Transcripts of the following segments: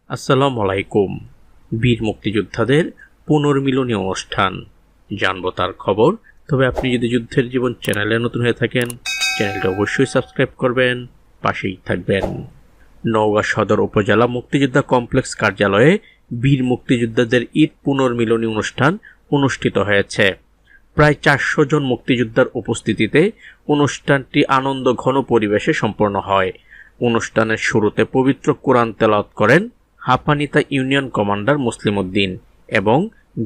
আসসালামু আলাইকুম। বীর মুক্তিযোদ্ধাদের পুনর্মিলনী অনুষ্ঠান জানবো তার খবর। তবে আপনি যদি যুদ্ধের জীবন চ্যানেলে নতুন হয়ে থাকেন, চ্যানেলটা অবশ্যই সাবস্ক্রাইব করবেন, পাশেই থাকবেন। নওগাঁ সদর উপজেলা মুক্তিযোদ্ধা কমপ্লেক্স কার্যালয়ে বীর মুক্তিযোদ্ধাদের ঈদ পুনর্মিলনী অনুষ্ঠান অনুষ্ঠিত হয়েছে। প্রায় 400 জন মুক্তিযোদ্ধার উপস্থিতিতে অনুষ্ঠানটি আনন্দ ঘন পরিবেশে সম্পন্ন হয়। অনুষ্ঠানের শুরুতে পবিত্র কোরআন তেলাওয়াত করেন হাপানিতা ইউনিয়ন কমান্ডার মুসলিম উদ্দিন এবং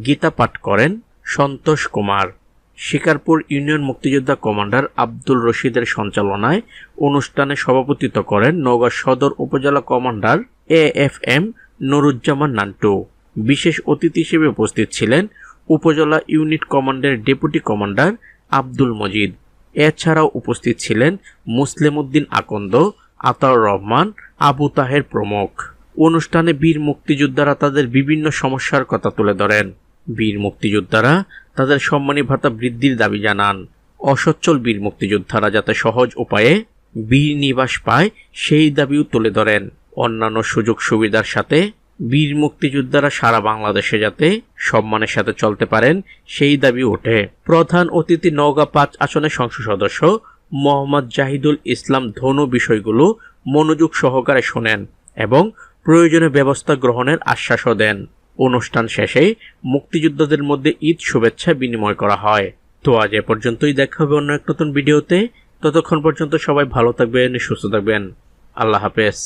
গীতা পাঠ করেন সন্তোষ কুমার। শিকারপুর ইউনিয়ন মুক্তিযোদ্ধা কমান্ডার আব্দুল রশিদের সঞ্চালনায় অনুষ্ঠানে সভাপতিত্ব করেন নওগাঁ সদর উপজেলা কমান্ডার AFM নুরুজ্জামান নান্টু। বিশেষ অতিথি হিসেবে উপস্থিত ছিলেন উপজেলা ইউনিট কমান্ডের ডেপুটি কমান্ডার আব্দুল মজিদ। এছাড়াও উপস্থিত ছিলেন মুসলিম উদ্দিন আকন্দ, আতাউর রহমান, আবু তাহের প্রমুখ। অনুষ্ঠানে বীর মুক্তিযোদ্ধারা তাদের বিভিন্ন সমস্যার কথা তুলে ধরেন। বীর মুক্তিযোদ্ধারা তাদের সম্মানী ভাতা বৃদ্ধির দাবি জানান। অসচ্ছল বীর মুক্তিযোদ্ধারা যাতে সহজ উপায়ে বীর নিবাস পায় সেই দাবিও তুলে ধরেন। অন্যান্য সুযোগ সুবিধার সাথে বীর মুক্তিযোদ্ধারা সারা বাংলাদেশে যাতে সম্মানের সাথে চলতে পারেন সেই দাবি ওঠে। প্রধান অতিথি নওগাঁ 5 আসনের সংসদ সদস্য মোহাম্মদ জাহিদুল ইসলাম ধনু বিষয়গুলো মনোযোগ সহকারে শোনেন এবং প্রয়োজনীয় ব্যবস্থা গ্রহণের আশ্বাসও দেন। অনুষ্ঠান শেষে মুক্তিযোদ্ধাদের মধ্যে ঈদ শুভেচ্ছা বিনিময় করা হয়। তো আজ এ পর্যন্তই, দেখা হবে অন্য এক নতুন ভিডিওতে। ততক্ষণ পর্যন্ত সবাই ভালো থাকবেন, সুস্থ থাকবেন। আল্লাহ হাফেজ।